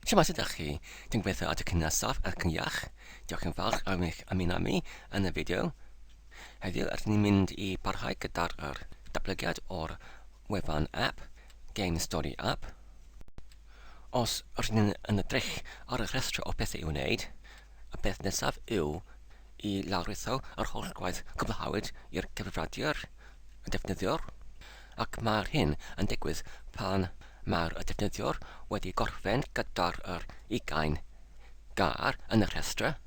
Siamad ydych chi? Dwi'n gweithio at y cynnesaf ac yn iach. Diolch yn fawr am eich ymuno yn y fideo. Heddiw, ydym ni'n mynd i parhau gyda'r datblygiad o'r wefan app, GemStoriAp. Os rydym ni'n edrych ar y rhestr o bethau i'w wneud, y beth nesaf yw i lawrlwytho yr holl gwaith cwblhawyd i'r cyfrifiadur, y defnyddiwr, ac mae'r hyn yn digwydd pan mae'r defnyddiwr wedi gorffen gyda'r 20 gar yn y rhestr,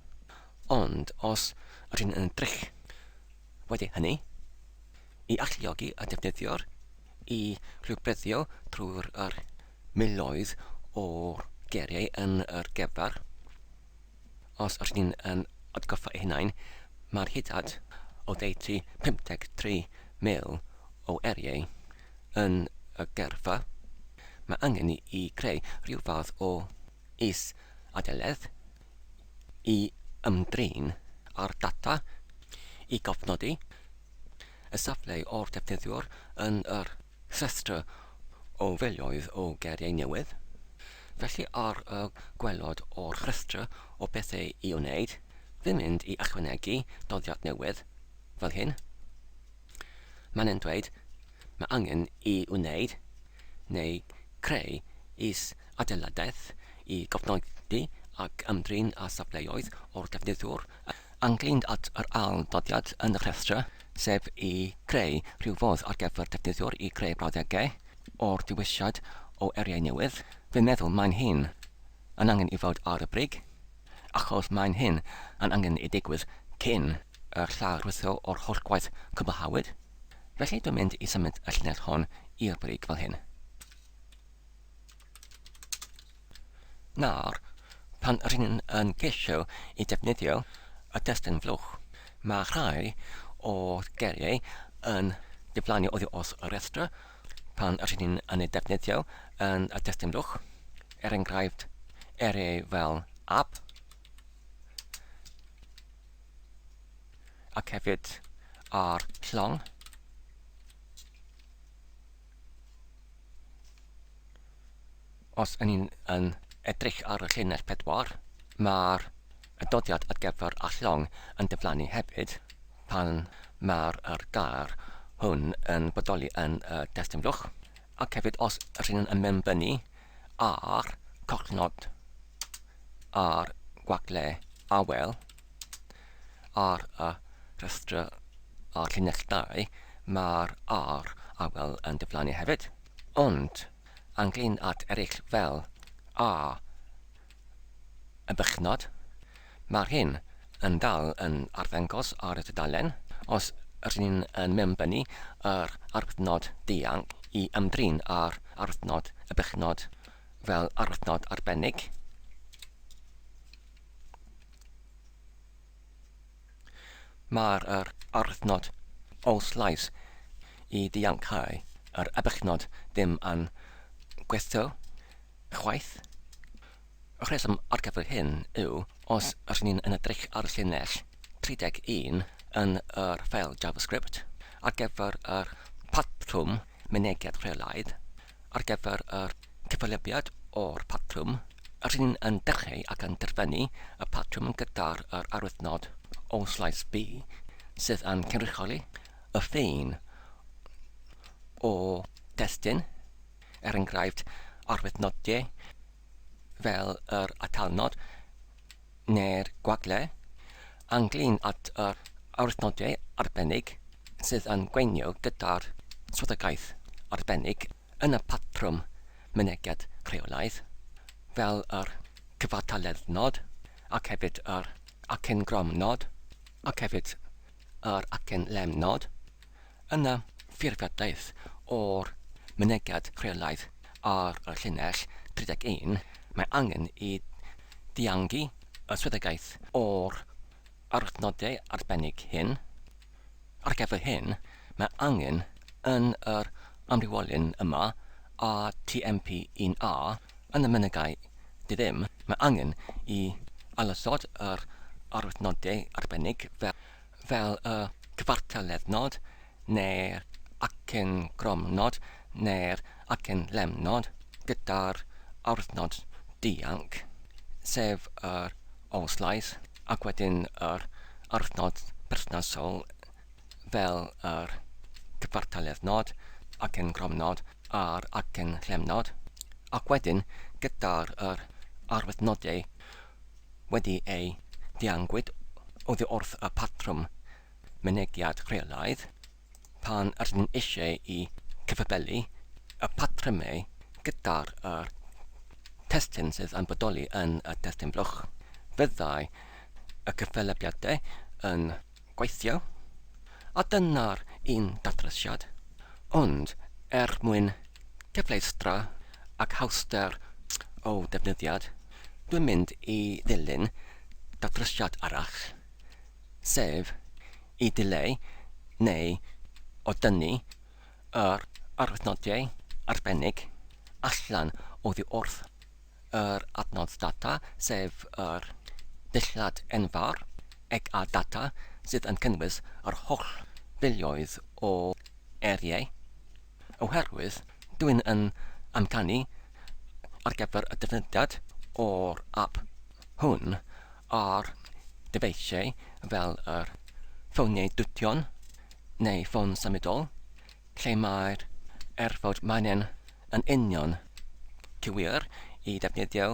ond os rydym yn edrych wedi hynny, i alluogi y defnyddiwr i rhywbethio trwy'r miloedd o geiriau yn yr gefar. Os rydym yn atgoffa eu hunain, mae'r hydad o ddeutu 53,000 o eriau yn y gerfa. Mae angen i creu rhyw fath o is-adeiledd i ymdrin ar data i gofnodi y safle o'r defnyddiwr yn yr rhestr o filoedd o geiriau newydd. Felly ar y gwelod o'r rhestr o bethau i wneud, fi'n mynd i ychwanegu doddiad newydd fel hyn. Mae'n dweud mae angen i wneud neu creu is-adeiladaeth i gofnodi ac ymdrin â safleoedd o'r defnyddiwr ynglŷn at yr ail doddiad yn y rhestr, sef i creu rhyw fodd ar gyfer defnyddiwr i creu brawddegau o'r diwylliad o eriau newydd. Fi'n meddwl mae'n hyn yn angen i fod ar y brig, achos mae'n hyn yn angen i digwydd cyn y llawrlwytho o'r holl gwaith cwblhawyd. Felly dwi'n mynd i symud y llinell hon i'r brig fel hyn. Nawr, pan rydym yn geisio i defnyddio y destun flwch, mae rhai o geiriau yn diflannu oddi os y rhestr pan rydym yn ei defnyddio yn y destun flwch. Enghraifft, eriau fel app, ac hefyd ar llong. Os ydym yn edrych ar y llinell 4, mae'r doddiad ar gyfer a llong yn diflannu hefyd pan mae'r gar hwn yn bodoli yn y destun flwch. Ac hefyd os rydym yn mewnbynnu ar collnod ar gwagle awel ar y rhestr ar llinell 2, mae'r ar awel yn diflannu hefyd. Ond ynglŷn at eraill fel a y bychnod, mae'r hyn yn dal yn arddangos ar y tudalen. Os rydym yn mewnbynnu yr arwythnod dianc i ymdrin ar arwythnod y bychnod fel arwythnod arbennig, mae'r arwythnod o slais i diancau yr bychnod ddim yn gweithio chwaith. Y rheswm ar gyfer hyn yw os rydym yn edrych ar y llinell 31 yn yr ffeil JavaScript ar gyfer yr patrwm mynegiad rheolaidd, ar gyfer yr cyfwylybiad o'r patrwm, rydym yn dechrau ac yn derfynu y patrwm gyda'r arwythnod o slais B sydd yn cynrychioli y ffein o destun, enghraifft arwythnodiau fel yr atalnod neu'r gwagle, ynglŷn at yr arwythnodiau arbennig sydd yn gweinio gyda'r swyddogaeth arbennig yn y patrwm mynegiad rheolaidd, fel yr cyfartaledd ac hefyd yr acen grom nod, ac hefyd yr acen lem nod. Yn y ffurfiadaeth o'r mynegiad rheolaidd ar y llinell 31, mae angen i diangu y swyddogaeth o'r arwythnodau arbennig hyn. Ar gyfer hyn, mae angen yn yr amrywolyn yma a TMP1A yn y mynegai ddim, mae angen i ailosod yr arwythnodau arbennig fel y cyfartaledd nod neu'r acen grom nod neu'r acen lem nod gyda'r arwythnod dianc, sef oslais, ac wedyn arthnod berthnasol fel cyfartaledd nod, ac yn gromnod ac yn llemnod, ac wedyn gyda'r arwythnodau wedi ei diangwyd oddi wrth y patrwm mynegiad rheolaidd, pan ydyn ni eisiau i cyfabelu y patrymau gyda'r testyn sydd yn bodoli yn y testyn blwch. Fyddai y cyfalebiadau yn gweithio, a dyna'r un datrysiad. Ond mwyn cyfleustra ac hawster o defnyddiad, dwi'n mynd i ddilyn datrysiad arall, sef i dileu neu o dynnu yr arwythnodiau arbennig allan oddi wrth yr adnodd data, sef dillad enfawr ag a data sydd yn cynnwys yr holl filioedd o eriau, oherwydd dwi'n yn amcanu ar gyfer y defnyddiad o'r app hwn ar dyfeisiau fel yr ffoniau dwtion neu ffôn symudol, lle mae'r erfod maen yn union cywir i defnyddio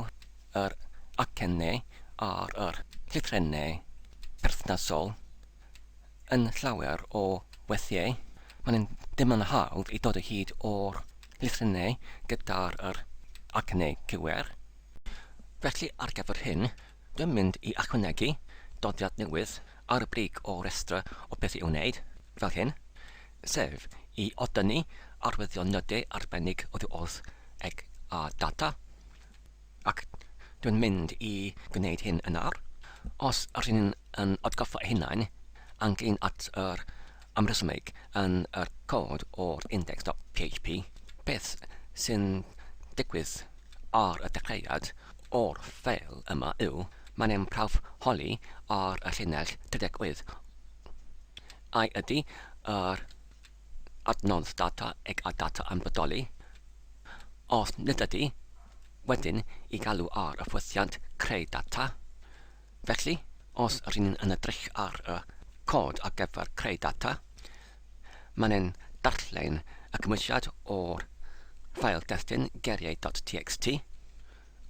yr acennau ar yr llythrennau perthnasol yn llawer o weithiau. Mae'n dim yn hawdd i dod o hyd o'r llythrennau gyda'r acennau cywir. Felly ar gyfer hyn, dwi'n mynd i ychwanegu dodiad newydd ar y brig o restr o beth i wneud fel hyn, sef i odynnu arwyddioniadau arbennig oddi wrth ag a data, ac dwi'n mynd i gwneud hyn yn ar. Os rydyn yn atgoffa hunain anghlyn at yr amresymeg yn yr cod o'r index.php, beth sy'n digwydd ar y dechreuad o'r ffeil yma yw mae'n prawf holi ar y llinell 38 ai ydy yr adnodd data ag a data yn bodoli. Os nid ydy, wedyn i galw ar y ffwythiant creu data. Felly, os rydyn yn edrych ar y cod ar gyfer creu data, mae'n darllen y cymwysiad o'r ffeil destyn geriau.txt,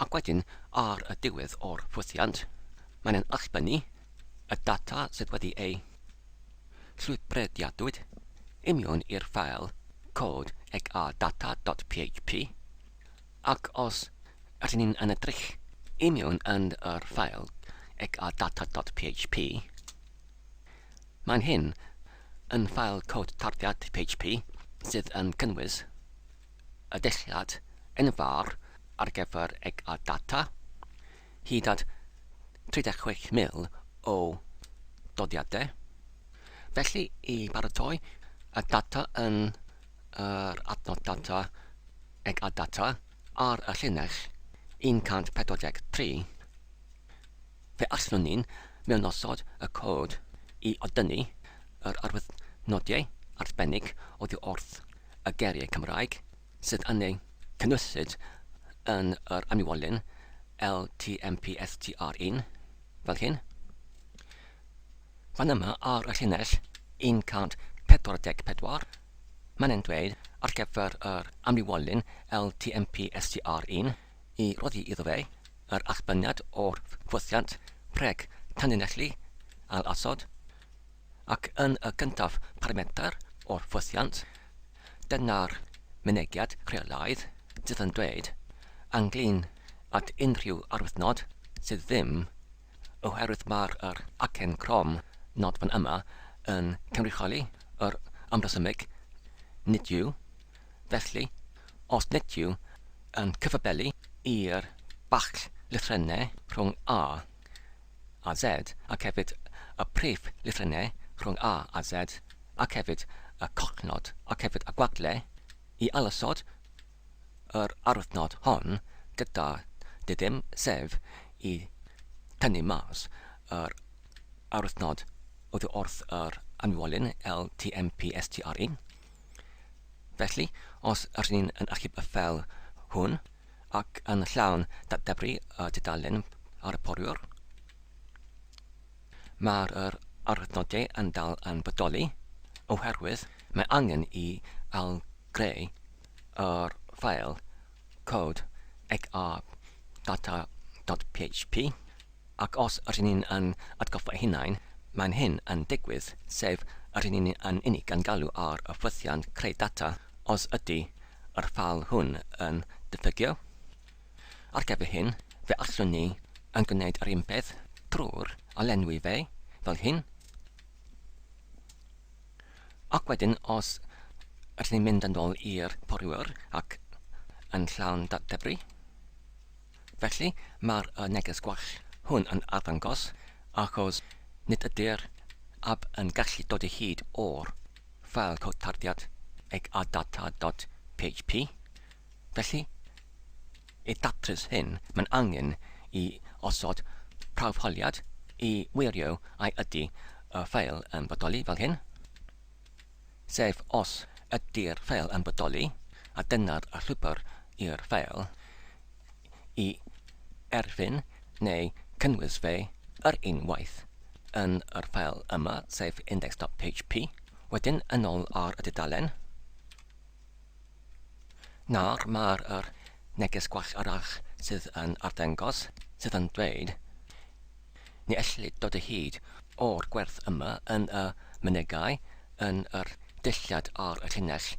ac wedyn ar y diwedd o'r ffwythiant, mae'n allbynnu y data sydd wedi ei llwybrediadwyd union i'r ffeil cod ag a data.php, ac os rydyn yn edrych union yn yr ffeil ag a data.php, mae'n hyn yn ffeil cod tarddiad PHP sydd yn cynnwys y dillad enfawr ar gyfer ag a data hyd at 36,000 o dodiadau. Felly i baratoi y data yn yr adnodd data ag a data ar y llinell 143, fe allwn ni'n mewn osod y cod i odynnu yr arwythnodiau arbennig oddi wrth y geriau Cymraeg sydd yn ei cynwysid yn yr amiwolyn LTMPSTR1 fel hyn. Fan yma ar y llinell 144, mae'n dweud ar gyfer yr amiwolyn LTMPSTR1 i roddi iddo fe yr allbyniad o'r ffwythiant preg tanlinellu ail asod, ac yn y gyntaf parametr o'r ffwythiant, dyna'r mynegiad rheolaidd sydd yn dweud anghlyn at unrhyw arwythnod sydd ddim, oherwydd mae'r acen crom nod fan yma yn cynrychioli yr amresymeg nid yw. Felly, os nid yw yn cyfabelu i'r ball lythrennau rhwng A a Z, ac hefyd y prif lythrennau rhwng A a Z, ac hefyd y collnod, ac hefyd y gwagle i alasod yr arwythnod hon gyda dydym, sef i tynnu mas yr arwythnod oddi wrth yr amiwolyn LTMPSTR1. Felly, os rydyn yn achub y ffeil hwn ac yn llawn datblygu y dudalen ar y poriwr. Mae'r arnodau yn dal yn bodoli, oherwydd mae angen i ail-greu yr ffeil cod data.php, ac os rydyn ni'n yn atgoffa hunain, mae'n hyn yn digwydd, sef rydyn ni'n yn unig yn galw ar y ffwythiant creu data os ydy yr ffeil hwn yn diffygio. Ar gyfer hyn, fe allwn ni yn gwneud yr un peth drwy'r alenwi fe fel hyn. Ac wedyn, os rydyn ni'n mynd yn ôl i'r poriwr ac yn llawn datblygu, felly mae'r neges gwell hwn yn arddangos achos nid ydy'r app yn gallu dod o hyd o'r ffeil cod tarddiad data.php. Felly, i datrys hyn, mae'n angen i osod prawfholiad i wirio ai ydy y ffeil yn bodoli fel hyn. Sef os ydy'r ffeil yn bodoli, a dyna'r llwybr i'r ffeil, i erfyn neu cynnwys fe yr unwaith yn yr ffeil yma, sef index.php, wedyn yn ôl ar y dudalen. Nawr mae'r neges gwell arall sydd yn arddangos, sydd yn dweud ni allai dod o hyd o'r gwerth yma yn y mynegau yn yr dillad ar y llinell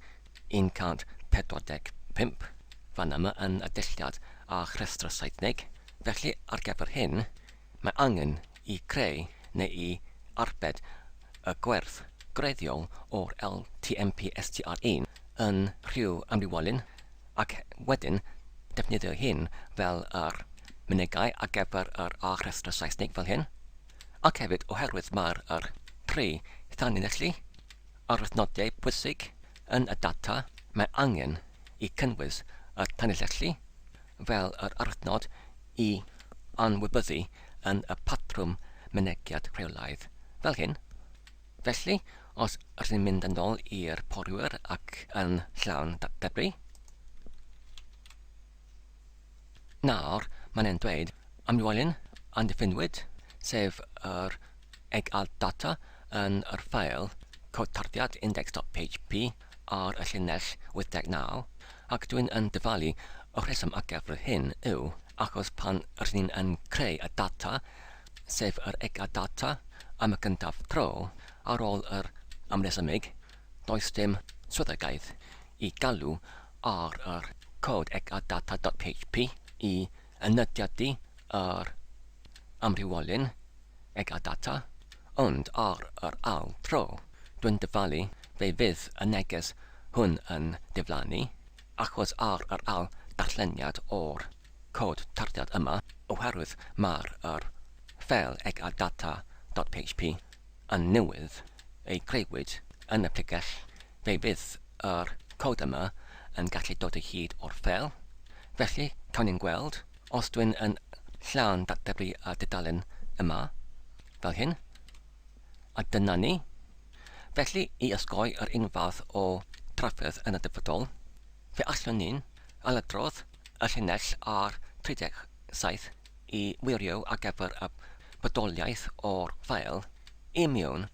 145, fan yma yn y dillad a rhestr Saesneg. Felly, ar gyfer hyn, mae angen i creu neu i arbed y gwerth greiddiol o'r LTMP-str1 yn rhyw amrywolyn, ac wedyn defnyddio hyn fel yr mynegau ar gyfer yr rhestr Saesneg fel hyn. Ac hefyd, oherwydd mae'r tri tanlinellu arwythnodau pwysig yn y data, mae angen i cynnwys y tanlinellu fel yr arwythnod i anwybyddu yn y patrwm mynegiad rheolaidd fel hyn. Felly, os rydyn ni'n mynd yn ôl i'r poriwr ac yn llawn datblygu, nawr mae'n dweud amrywolyn amddiffynwyd, sef yr data yn yr ffeil cod tarddiad index.php ar y llinell 89, ac dwi'n yn dyfalu o rheswm ar gyfer hyn yw achos pan rydyn ni'n yn creu y data, sef yr data am y gyntaf tro, ar ôl yr amresymig, does dim swyddogaeth i galw ar yr cod data.php i ynediadu yr amrywolyn data, ond ar yr ail tro, dwi'n dyfalu fe fydd y neges hwn yn diflannu, achos ar yr ail darlleniad o'r cod tarddiad yma, oherwydd mae'r ffeil data.php yn newydd ei creuwyd yn y pregell, fe fydd yr cod yma yn gallu dod o hyd o'r ffeil. Felly, cawn ni'n gweld, os dwi'n yn llawn datblygu y dudalen yma, fel hyn, a dyna ni. Felly, i osgoi yr un fath o trafferth yn y dyfodol, fe allwn ni'n ailadrodd y llinell ar 37 i wirio ar gyfer y bodoliaeth o'r ffeil i mewn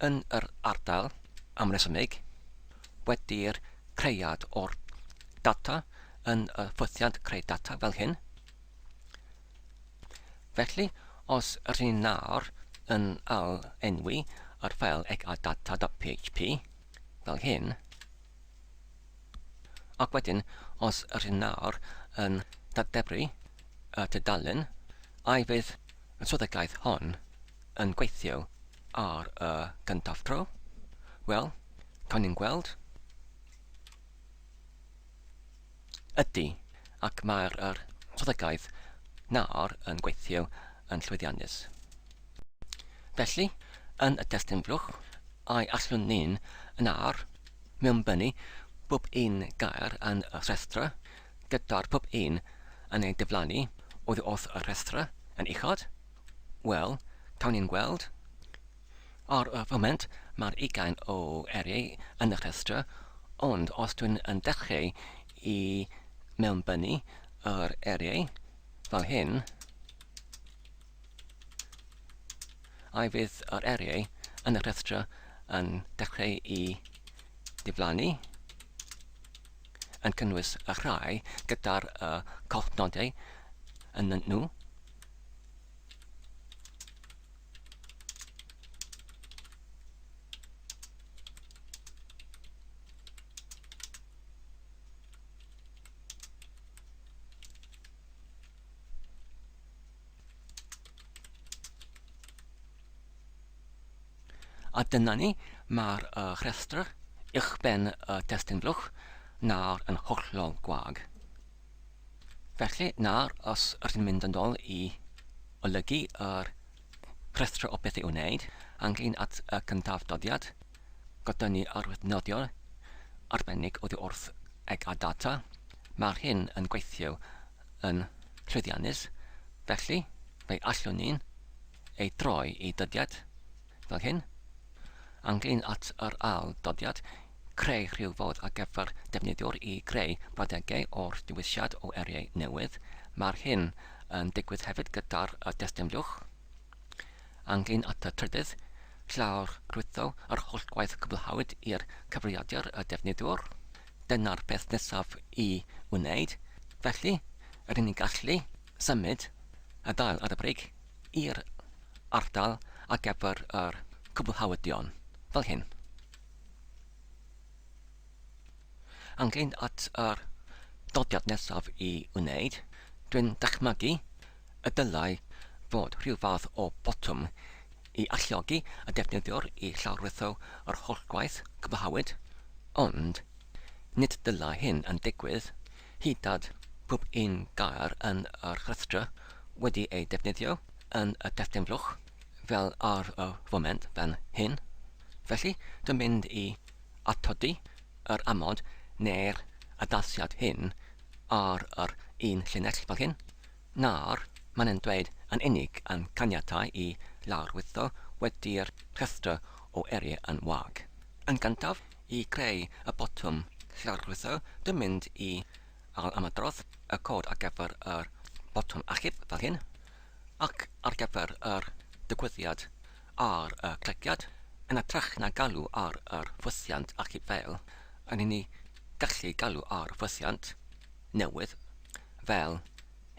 yn yr ardal amresymig wedi'r creiad o'r data yn y ffwythiant creu data fel hyn. Felly, os rydyn ni nawr yn enwi yr ffeil data.php fel hyn, ac wedyn, os rydyn ni nawr yn datblygu y dudalen, ai fydd y swyddogaeth hon yn gweithio ar y gyntaf tro? Wel, cawn ni'n gweld. Ydy, ac mae'r swyddogaeth nawr yn gweithio yn llwyddiannus. Felly, yn y testyn flwch, ai allwn ni'n nawr mewnbynnu bob un gair yn y rhestra, gyda'r bob un yn ei diflannu oddi wrth y rhestra yn uchod? Wel, cawn ni'n gweld. Ar y foment, mae'r 20 o eriau yn y rhestra, ond os dwi'n yn dechrau i mewnbynnu yr area fel hyn, a fydd yr area yn y rhestr yn dechrau i diflannu, yn cynnwys y rhai gyda'r collnodau yn nhw. A dyna ni, mae'r rhestr uwchben y testun blwch nawr yn hollol gwag. Felly nawr, os ydym mynd yn ôl i olygu yr rhestr o beth i'w wneud, ynglyn at y cyntaf dodiad, gyda ni arwydnoddio arbennig oddi wrth eg a data. Mae'r hyn yn gweithio yn llwyddiannus, felly fe allwn ni'n ei droi i dyddiad fel hyn. Ynglyn at yr ail dodiad, creu rhywfodd ar gyfer defnyddiwr i creu brawddegau o'r diwylliad o eriau newydd. Mae'r hyn yn digwydd hefyd gyda'r testun blwch. Ynglyn at y trydydd, llawrlwytho yr holl gwaith cyflawyd i'r cyfrifiadur y defnyddiwr. Dyna'r peth nesaf i wneud. Felly, rydyn ni'n gallu symud y dail ar y brig i'r ardal ar gyfer yr cwblhawydion, fel hyn. Ynglyn at yr dodiad nesaf i wneud, dwi'n dychmygu y dylai fod rhyw fath o botwm i alluogi y defnyddiwr i llawrlwytho yr holl gwaith cyflawyd, ond nid dylai hyn yn digwydd hyd at pob un gair yn yr rhestr wedi ei defnyddio yn y testun blwch fel ar y foment fan hyn. Felly, dwi'n mynd i atodi yr amod neu'r addasiad hyn ar yr un llinell fel hyn. Nawr, ma'n dweud yn unig yn caniatau i lawrlwytho wedi'r rhestr o eriau yn wag. Yn gyntaf, i creu y botwm llawrlwytho, dwi'n mynd i ymadrodd y cod ar gyfer yr botwm achub fel hyn, ac ar gyfer yr digwyddiad ar y cliciad, yn ytrach na galw ar yr ffwythiant achub ffeil, yn ni gallu galw ar ffwythiant newydd fel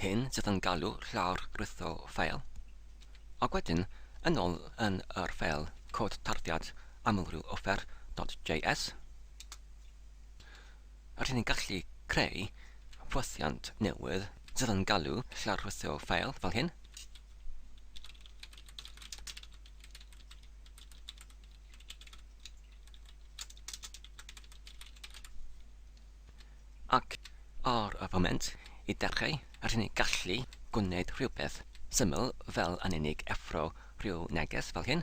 hyn sydd yn galw llawrlwytho ffeil. Ac wedyn, yn ôl yn yr ffeil cod tarddiad amlrhyw offer.js, rydyn ni'n gallu creu ffwythiant newydd sydd yn galw llawrlwytho ffeil fel hyn. Ac ar y foment, i dechrau, rydyn ni gallu gwneud rhywbeth syml fel yn unig effro rhyw neges fel hyn.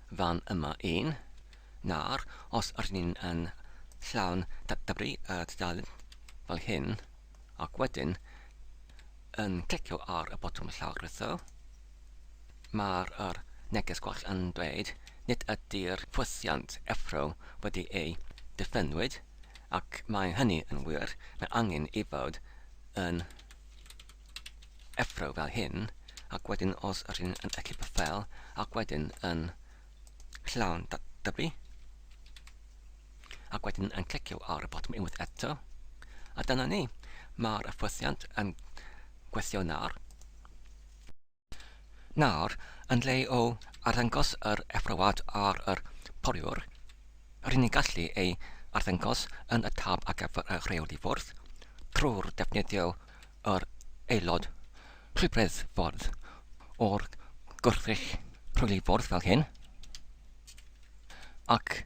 Fan yma un. Nawr, os rydyn ni'n yn llawn dybru y tudalen fel hyn, ac wedyn yn clicio ar y botwm llawrlwytho, mae'r neges gwell yn dweud nid ydy'r ffwythiant effro wedi ei diffynwyd, ac mae hynny yn wir. Mae angen i fod yn effro fel hyn, ac wedyn os rydyn yn equip y ffeil, ac wedyn yn llawn dybru, ac wedyn yn clicio ar y botwm unwaith eto. A dyna ni, mae'r ffwythiant yn gweithio nawr. Nawr, yn le o arddangos yr effrowad ar yr poriwr, rydyn ni'n gallu ei arddangos yn y tab ar gyfer y rheoli fwrdd trwy'r defnyddio yr aelod llwybrydd fwrdd o'r gwrthrych rheoli fwrdd fel hyn. Ac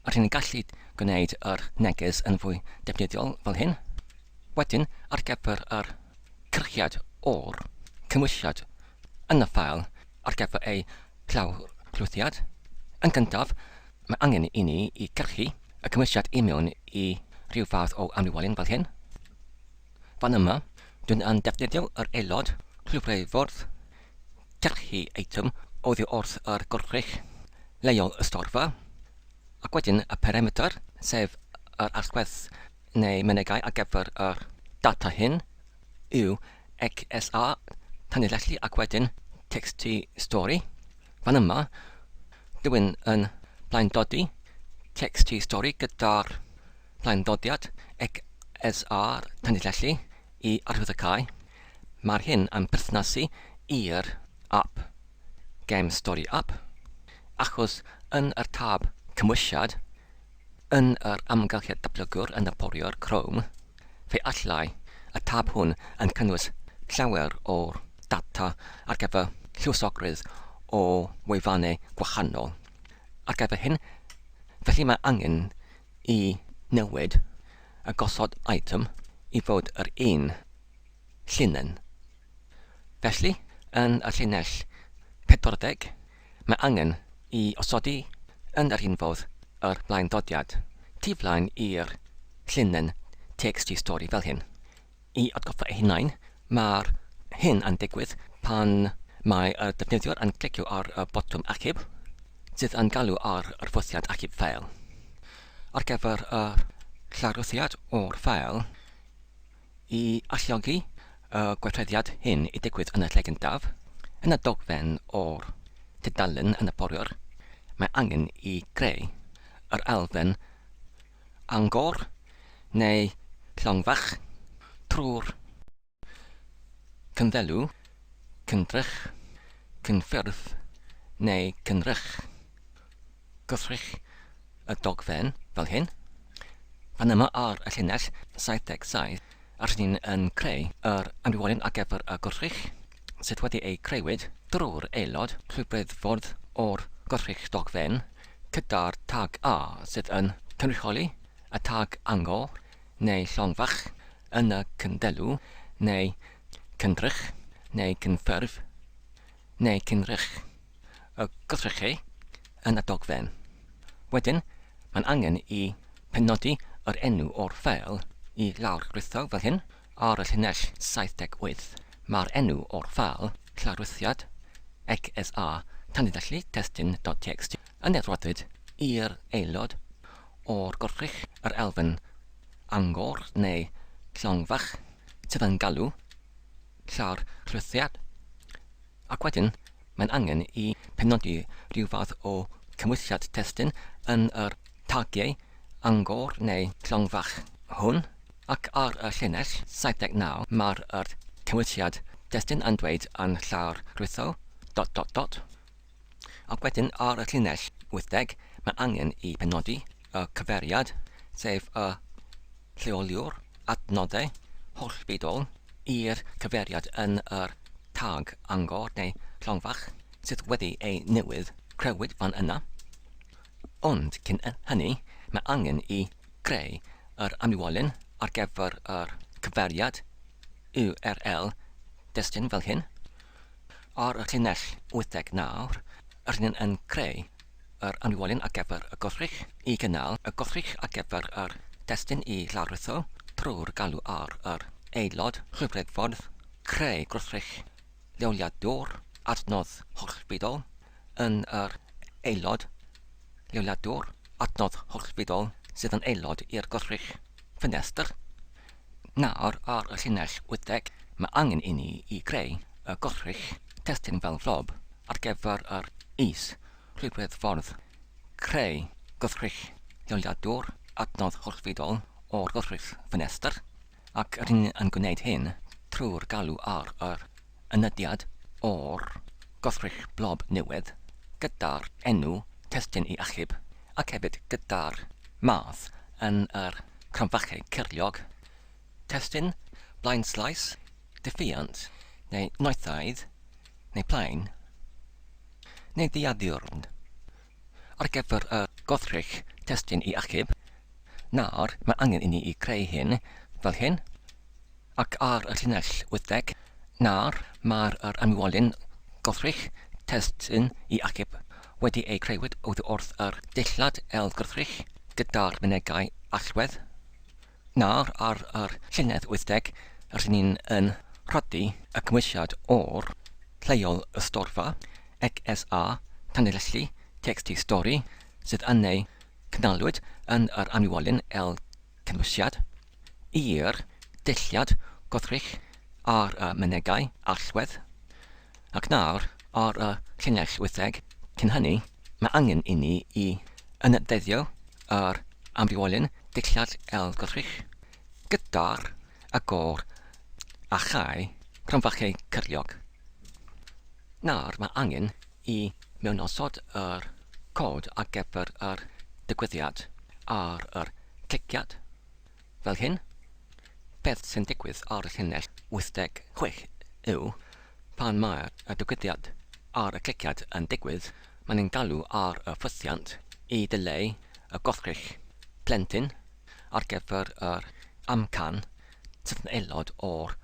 rydyn ni'n gallu gwneud yr neges yn fwy defnyddiol fel hyn. Wedyn, ar gyfer yr cyrchiad o'r cymwysiad yn y ffeil ar gyfer ei llawrlwythiad, yn gyntaf, mae angen i ni i cyrchu y cymwysiad i mewn i rhyw fath o amrywiolyn fel hyn. Fan yma, dwi'n yn defnyddio yr aelod llwybrydd fwrdd cyrchu eitem oddi wrth yr gwrthrych leol y storfa, ac wedyn y perimeter, sef yr allgwedd neu mynegau ar gyfer yr data hyn, yw XSR tanlinellu ac wedyn text stori. Fan yma, rhywun yn blaendodi text stori gyda'r blaendodiad XSR tanlinellu I arwyddocae. Mae'r hyn yn berthnasu i'r app GemStoriAp, achos yn yr tab cymwysiad, yn yr amgylchiad datblygwr yn y porio'r Chrome, fe allai y tab hwn yn cynnwys llawer o'r data ar gyfer llywosogrwydd o wefannau gwahanol. Ar gyfer hyn, felly mae angen I newid y gosod item I fod yr un llinyn. Felly, yn y llinell 40, mae angen I osodi yn yr un fodd yr blaendodiad, tu flaen i'r llinyn text stori fel hyn. I atgoffa eu hunain, mae'r hyn yn digwydd pan mae y defnyddiwr yn clicio ar y botwm achub, sydd yn galw ar yr fwthiad achub ffeil. Ar gyfer y llawrlwythiad o'r ffeil, I alluogi y gweithreddiad hyn I digwydd yn y lle gyntaf, yn y dogfen o'r tudalen yn y poriwr, mae angen I greu yr elfen angor neu llongfach trwy'r cynddelw, cyndrych, cynffyrdd neu cynrych. Gwrthrych y dogfen fel hyn. Fan yma ar y llinell 77, rydyn ni'n yn creu yr amrywolyn ar gyfer y gwrthrych sydd wedi ei creuwyd drwy'r aelod llwybryddffordd o'r gwrthrych dogfen gyda'r tag A sydd yn cynrychioli y tag angor neu llongfach yn y cyndelw neu cyndrych neu cynffyrdd neu cynrych y gwrthrychu yn y dogfen. Wedyn, mae'n angen I penodi yr enw o'r ffeil I Llawrlwytho fel hyn ar y llinell 78. Mae'r enw o'r ffeil llawrlwythiad XSR tanlinellu testyn.txt yn edroddiad i'r aelod o'r gwrthrych yr elfen angor neu llongfach sydd yn galw llawrlwythiad. Ac wedyn, mae'n angen I penodi rhyw fath o cymwysiad testyn yn yr tagiau angor neu llongfach hwn, ac ar y llinell 79 mae'r cymwysiad testyn yn dweud yn llawrlwytho ... Ac wedyn ar y llinell 80 mae angen I penodi y cyfeiriad, sef y lleoliwr adnoddau hollbydol i'r cyfeiriad yn yr tag angor neu llongfach sydd wedi ei newydd creuwyd fan yna. Ond cyn hynny, mae angen I greu yr amrywolyn ar gyfer yr cyfeiriad URL destyn fel hyn. Ar y llinell 89, rydyn yn creu yr amrywolyn ar gyfer y gwrthrych I gynnal y gwrthrych ar gyfer yr destyn I Llawrlwytho trwy'r galw ar yr aelod llwybryddffordd, creu gwrthrych leoliadwr adnodd hollbydol yn yr aelod leoliadwr adnodd hollbydol sydd yn aelod i'r gwrthrych ffenestr. Nawr ar y llinell 80 mae angen I ni I greu y gwrthrych testyn fel Blob ar gyfer yr is llwybryddffordd, creu gwrthrych leoliadwr adnodd hollbydol o'r gwrthrych ffenestr, ac rydyn yn gwneud hyn trwy'r galw ar yr ynediad o'r gwrthrych Blob newydd gyda'r enw testyn I achub ac hefyd gyda'r math yn yr cronfachau cyrliog, testyn, blaenslais, diffyant, neu noethaidd, neu plaen, neu ddiaddiwrn. Ar gyfer y gwrthrych testyn I achub, nawr mae angen I ni I creu hyn fel hyn, ac ar y llinell 80, nawr mae'r amrywolyn gwrthrych testyn I achub wedi ei creuwyd wrth yr dillad gwrthrych gyda'r mynegau allwedd. Nawr ar yr llinell 80, rydyn ni'n yn rhodi y cymwysiad o'r lleol y storfa XSR tanlinellu text stori sydd yn ei cynnalwyd yn yr amrywolyn cymwysiad i'r dillad gwrthrych ar y mynegau allwedd. Ac nawr, ar y llinell wytheg, cyn hynny, mae angen i ni i ynadleddio yr ambiolyn dillad L gwrthrych gyda'r agor a chai cromfachau cyrliog. Nawr mae angen i mewnosod yr cod ar gyfer yr digwyddiad ar yr cliciad fel hyn. Beth sy'n digwydd ar y llinell 86 yw pan mae'r digwyddiad ar y cliciad yn digwydd, mae'n ein galw ar y ffwythiant i dileu y gwrthrych plentyn ar gyfer yr amcan sydd yn aelod o'r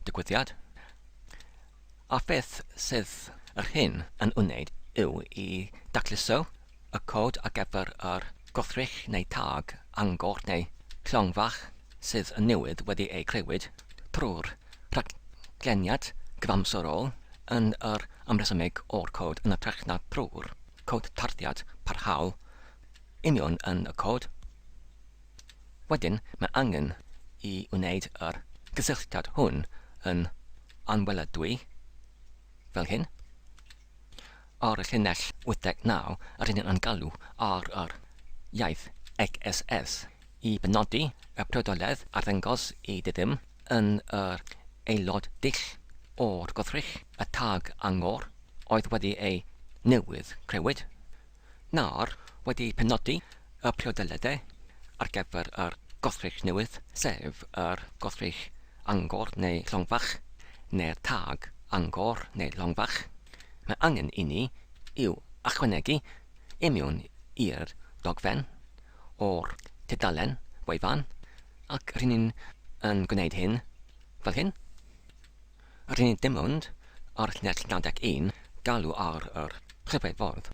digwyddiad. A beth sydd yr hyn yn wneud yw i dacluso y cod ar gyfer yr gwrthrych neu tag angor neu llongfach sydd yn newydd wedi ei crewyd trwy'r rhagleniad gyfamsorol yn yr amresymeg o'r cod yn ytrach na trwy'r cod tarddiad parhaol union yn y cod. Wedyn, mae angen i wneud yr gysylltiad hwn yn anweledwy fel hyn. Ar y llinell 89, yr un yn galw ar yr iaith XSS i benodi y priodoledd arddangos i ddydym yn yr aelod dill o'r gwrthrych y tag angor oedd wedi ei newydd crewyd. Nawr wedi penodi y priodoleddau ar gyfer yr gwrthrych newydd, sef yr gwrthrych angor neu llongfach neu'r tag angor neu llongfach. Mae angen i ni i'w ychwanegu imiwn i'r dogfen o'r tudalen wefan, ac rydyn ni'n yn gwneud hyn fel hyn. Rydyn ni dim ond ar llinell 91 galw ar yr rhyfeddfordd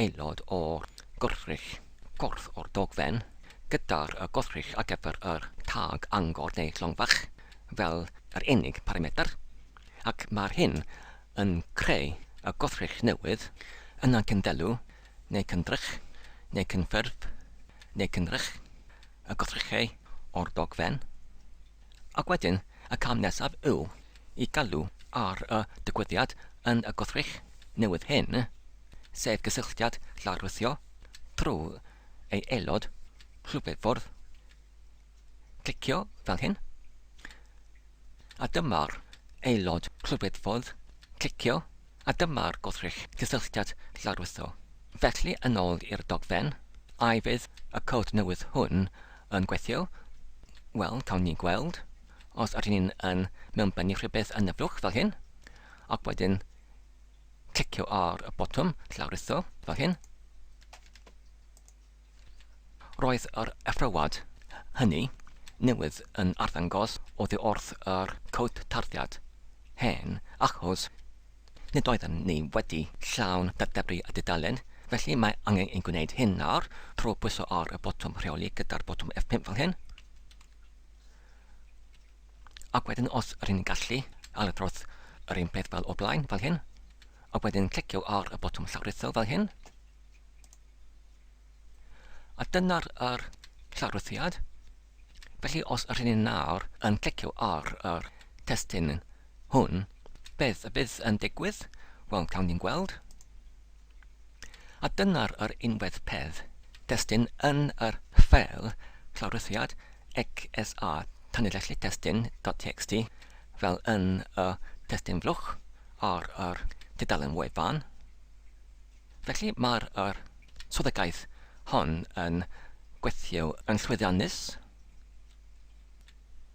aelod o'r gwrthrych corff o'r dogfen gyda'r gwrthrych ar gyfer yr tag angor neu llongfach fel yr unig parametr, ac mae'r hyn yn creu y gwrthrych newydd yna cyndelw neu cyndrych neu cynffurf neu cynrych y gwrthrychau o'r dogfen. Ac wedyn, y cam nesaf yw i galw ar y digwyddiad yn y gwrthrych newydd hyn, sef gysylltiad Llawrlwytho trwy ei aelod rhyfeddfordd. Clicio fel hyn. A dyma'r aelod rhyfeddfordd. Clicio. A dyma'r gwrthrych gysylltiad Llawrlwytho. Felly, yn ôl i'r dogfen, a fydd y cod newydd hwn yn gweithio. Wel, cawn ni gweld os ydyn ni'n yn mewnbynnu rhywbeth yn y flwch fel hyn, ac wedyn clicio ar y botwm Llawrlwytho fel hyn. Roedd yr effrawad hynny newydd yn arddangos oddi wrth yr cod tarddiad hen, achos nid oedden ni wedi llawn datblygu y dudalen, felly mae angen ein gwneud hyn nawr trwy bwyso ar y botwm rheoli gyda'r botwm F5 fel hyn. Ac wedyn os rydyn ni'n gallu aladrodd yr un peth fel o blaen fel hyn, ac wedyn clicio ar y botwm Llawrlwytho fel hyn. A dyna'r llawrlwythiad. Felly os rydyn ni'n nawr yn clicio ar yr testyn hwn, beth y bydd yn digwydd? Wel, cawn ni'n gweld. A dyna'r unwedd peth testyn yn yr ffeil llawrlwythiad XSA tanlinellu testyn.txt fel yn y testyn flwch ar yr tudalen wefan. Felly mae'r swyddogaeth hon yn gweithio yn llwyddiannus.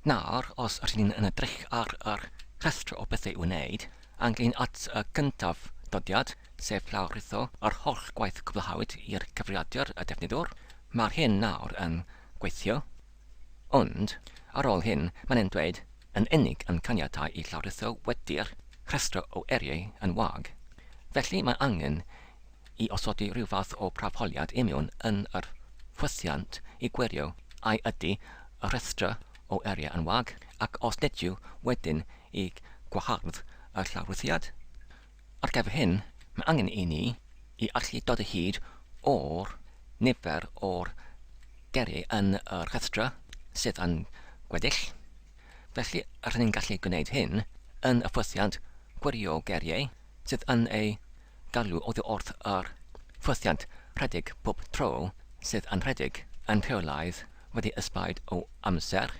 Nawr, os rydyn ni'n edrych ar yr rhestr o bethau i wneud, ynglŷn at y cyntaf dodiad, sef Llawrlwytho ar holl gwaith cwblhawyd i'r cyfrifiadur y defnyddwr, mae'r hyn nawr yn gweithio. Ond, ar ôl hyn, mae'n dweud yn unig yn caniatau i Llawrlwytho wedi'r rhestr o eriau yn wag. Felly mae angen i osodi rhyw fath o brafholiad imiwn yn yr ffwythiant i gwirio ai ydy y rhestr o eriau yn wag, ac os nid yw wedyn i gwahardd y llawrlwythiad. Ar gyfer hyn, mae angen i ni i allu dod o hyd o'r nifer o'r geriau yn y rhestr sydd yn gweddill. Felly, rydyn ni'n gallu gwneud hyn yn y ffwythiant gwirio geiriau sydd yn ei galw oddi wrth yr ffwythiant rhedeg pob tro sydd yn rhedeg yn rheolaidd wedi ysbaid o amser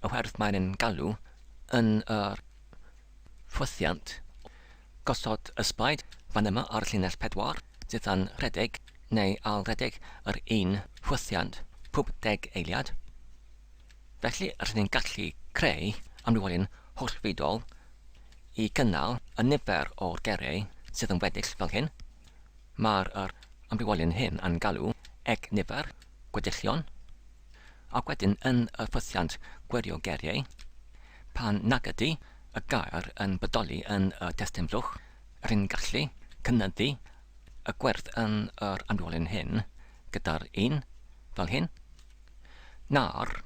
oherwydd mae'n galw yn yr ffwythiant gosod ysbaid fan yma ar llinell 4 sydd yn rhedeg neu ail-rhedeg yr un ffwythiant pob 10 eiliad. Felly, rydyn ni'n gallu creu amrywolion hollfeidol i gynnal y nifer o'r geiriau sydd yn weddill fel hyn. Mae'r amrywolion hyn yn galw eg nifer gwedillion, ac wedyn yn y ffwythiant gwirio geiriau, pan nag ydy y gair yn bodoli yn y testun blwch, rydyn ni'n gallu cynyddu y gwerth yn yr amrywolion hyn gyda'r 1 fel hyn. Na'r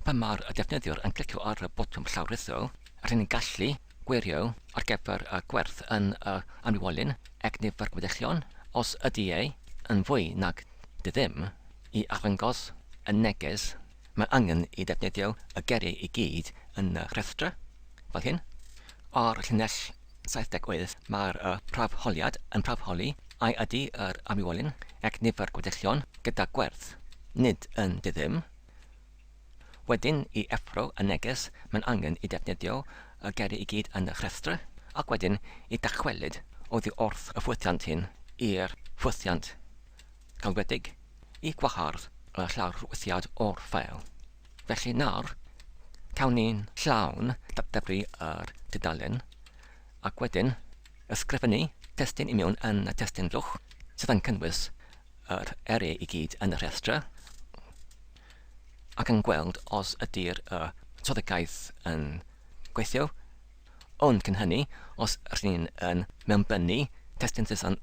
pan mae'r defnyddiwr yn clicio ar y botwm llawrlwytho, rydyn ni'n gallu gwirio ar gyfer y gwerth yn y amrywolion eg nifer gwedillion os ydy ei yn fwy nag ddim i arddangos y neges mae angen i defnyddio y geiriau i gyd yn y rhestr fel hyn. Ar llinell 78 mae'r prafholiad yn prafholi ai ydy yr amrywolion eg nifer gwedillion gyda gwerth nid yn ddim. Wedyn, i effro y neges, mae'n angen i defnyddio y geiriau i gyd yn y rhestr, ac wedyn i dachwelyd oddi wrth y ffwythiant hyn i'r ffwythiant galwedig i gwahardd y llawrlwythiad o'r ffeil. Felly nawr, cawn ni'n llawn datblygu yr tudalen, ac wedyn ysgrifennu testun i mewn yn y testun blwch sydd yn cynnwys yr eriau i gyd yn y rhestr, ac yn gweld os ydy'r troddigaeth yn gweithio, ond cyn hynny, os rydyn ni'n mewnbynnu testun sydd yn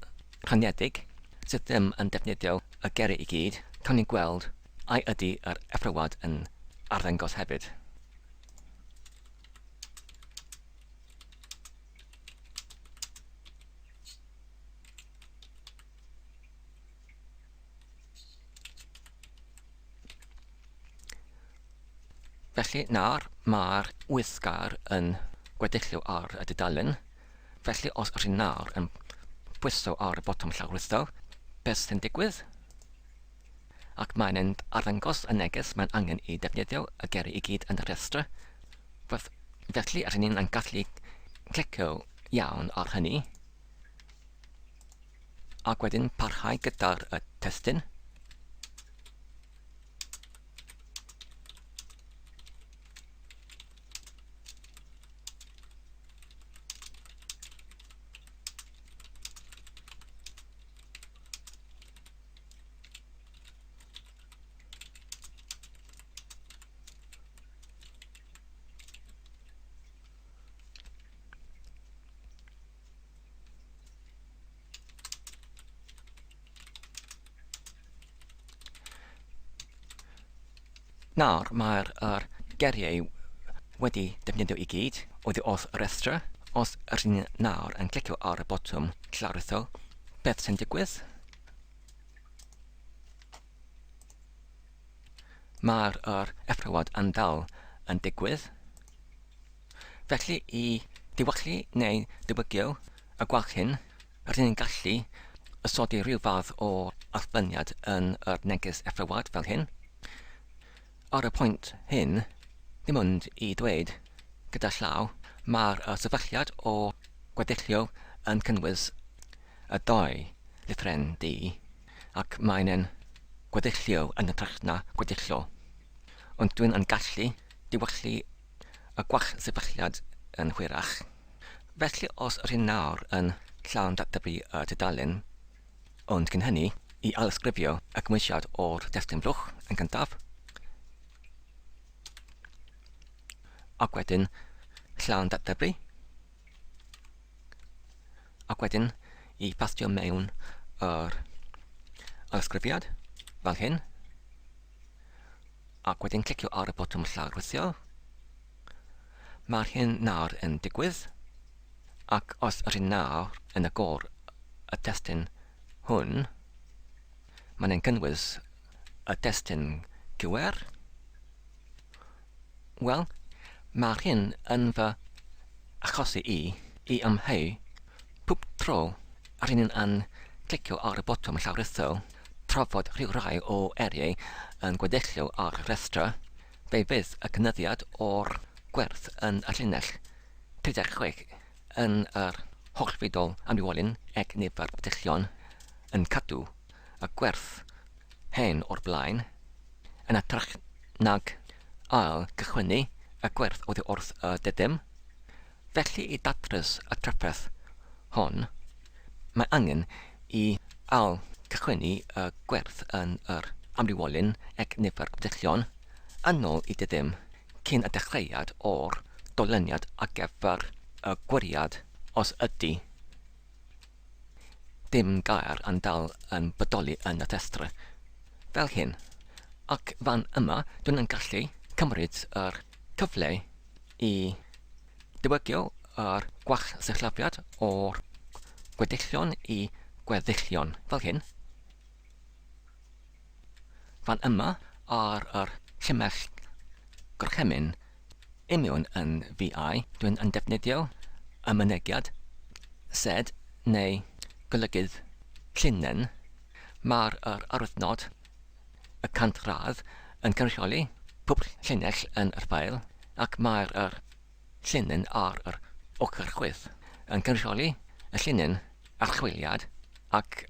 rhaniedig sydd ddim yn defnyddio y geiriau i gyd, cawn ni'n gweld ai ydy yr effrywad yn arddangos hefyd. Felly nawr mae'r wythgar yn gwedillio ar y dudalen. Felly os rydyn nawr yn pwyso ar y botwm llawrlwytho, beth sy'n digwydd? Ac mae'n arddangos y neges mae'n angen i defnyddio y geiriau i gyd yn y rhestr. Felly rydyn ni'n gallu clicio iawn ar hynny, ac wedyn parhau gyda'r testun. Nawr mae'r geiriau wedi defnyddio i gyd oddi wrth y rhestr. Os rydyn ni nawr yn clicio ar y botwm llawrlwytho, beth sy'n digwydd? Mae'r effrywad yn dal yn digwydd. Felly i diwallu neu dibygio y gwalch hyn, rydyn ni'n gallu ysodi rhyw fath o allbyniad yn yr neges effrywad fel hyn. Ar y pwynt hyn, dim ond i dweud gyda llaw, mae'r sefylliad o gwedillio yn cynnwys y 2 lythren D, ac mae'n gwedillio yn ytrach na gwedillo. Ond dwi'n yn gallu diwallu y gwall sefylliad yn hwyrach. Felly os rydyn nawr yn llawn datblygu y tudalen, ond cyn hynny, i ailysgrifio y gymwysiad o'r testun blwch yn gyntaf, ac wedyn llawn datblygu, ac wedyn i pastio mewn yr ailysgrifiad fel hyn, ac wedyn clicio ar y botwm llawrlwytho. Mae'r hyn nawr yn digwydd, ac os rydyn nawr yn agor y testun hwn, mae'n cynnwys y testun QR, Wel, mae'r hyn yn fy achosi i amheu pwp tro rydyn yn clicio ar y botwm llawrytho, trafod rhyw rai o eriau yn gwedellio ar y rhestra, fe fydd y cynyddiad o'r gwerth yn y llinell 36 yn yr hollfidol amrywiolyn ag nifer gwedellion yn cadw y gwerth hen o'r blaen, yn atrach nag ail gychwynnu y gwerth oddi wrth y dydym. Felly i datrys y trafferth hon, mae angen i ail gychwynnu y gwerth yn yr amrywiolyn ag nifer gwedellion yn ôl i dydym cyn y dechreuad o'r dolyniad ar gyfer y gwiriad os ydy dim gair yn dal yn bodoli yn y testr fel hyn. Ac fan yma, dwi'n gallu cymryd yr cyfle i diwygio yr gwach sillafiad o'r gwedellion i gweddillion fel hyn. Fan yma ar yr llinell gorchymyn union yn VI, dwi'n defnyddio y mynegiad sed neu golygydd llunen. Mae'r arwyddnod y cantradd yn cynrychioli pwp llinell yn yr ffeil, ac mae'r llunen ar yr ochr chwith yn cynrychioli y llunen archwiliad, ac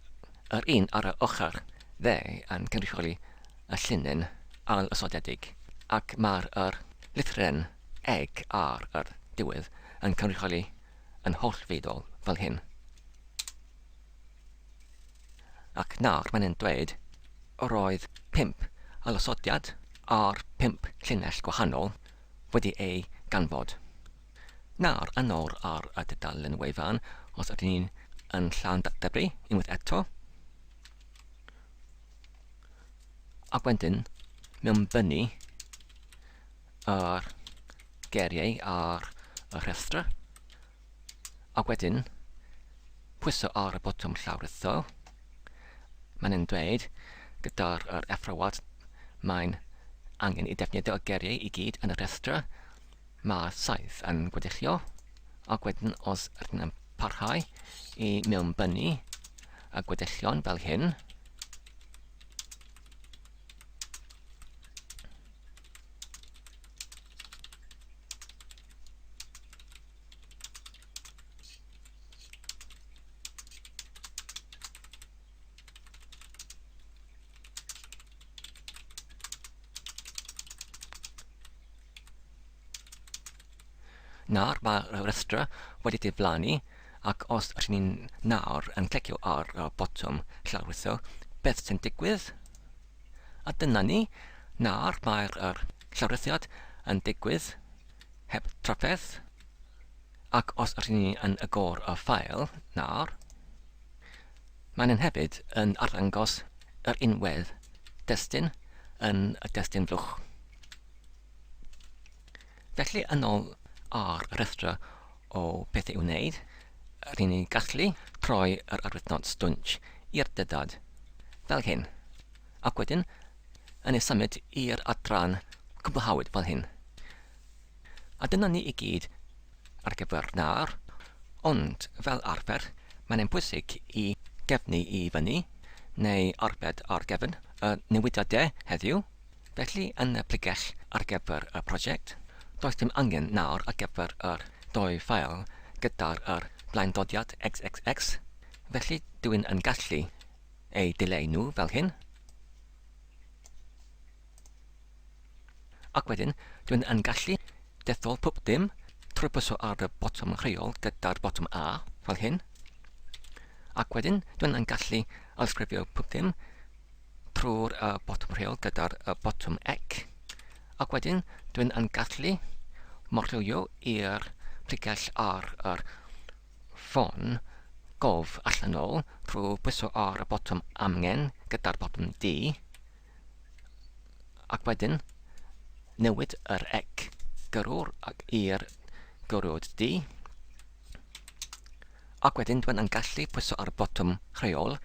yr un ar y ochr dde yn cynrychioli y llunen al-ysodedig, ac mae'r lythren eg ar yr diwedd yn cynrychioli yn hollfidol fel hyn. Ac nawr mae'n dweud roedd 5 alosodiad ar 5 llinell gwahanol wedi ei ganfod. Nawr yn ôl ar y dudalen wefan, os ydyn ni'n yn llawn datblygu unwaith eto, ac wedyn mewnbynnu yr geiriau ar y rhestra, ac wedyn pwyso ar y botwm llawrytho. Mae'n dweud gyda'r effrawad mae'n angen i defnyddio y geiriau i gyd yn y rhestra. Mae 7 yn gwedillio, ac wedyn os ydyn yn parhau i mewnbynnu y gwedellion fel hyn, nawr mae'r rhestra wedi diflannu, ac os ydyn ni'n nawr yn clicio ar y botwm llawrytho, beth sy'n digwydd? A dyna ni, nawr mae'r llawrythiad yn digwydd heb trafferth, ac os ydyn ni yn agor y ffeil nawr, mae'n hefyd yn arddangos yr unwedd destun yn y destun flwch. Felly yn ôl ar y rhestra o bethau i'w wneud, rydyn ni'n gallu troi yr arwyddnod stwnch i'r dydad fel hyn, ac wedyn yn ei symud i'r adran cwblhawyd fel hyn. A dyna ni i gyd ar gyfer nawr, ond fel arfer mae'n bwysig i gefnu i fyny neu arbed ar gefn y newidiadau heddiw. Felly yn y pregell ar gyfer y prosiect, does dim angen nawr ar gyfer yr 2 ffeil gyda'r blaendodiad XXX, felly dwi'n yn gallu ei dileu nhw fel hyn. Ac wedyn dwi'n yn gallu dethol pwp dim trwy bwyso ar y botwm rheol gyda'r botwm A fel hyn. Ac wedyn dwi'n yn gallu ysgrifio pwp dim trwy'r botwm rheol gyda'r botwm ec. Ac wedyn dwi'n yn gallu morllwyo i'r pregell ar yr ffon gof allan ôl trwy bwyso ar y botwm amgen gyda'r botwm D, ac wedyn newid yr ec gyrwr i'r gyrwyd D, ac wedyn dwi'n yn gallu pwyso ar y botwm rheol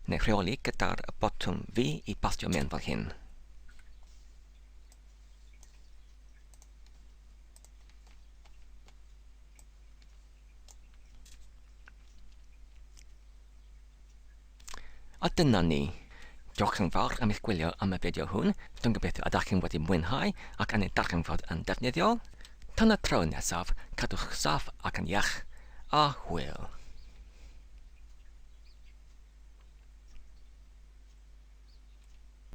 neu rheoli gyda'r botwm V i bastio mewn fel hyn. A dyna ni. Diolch yn fawr am eich gwylio am y fideo hwn. Dwi'n gobeithio ydych chi'n wedi mwynhau ac yn ei darganfod yn defnyddiol. Tan y tro nesaf, cadwch saff ac yn iach, a hwyl.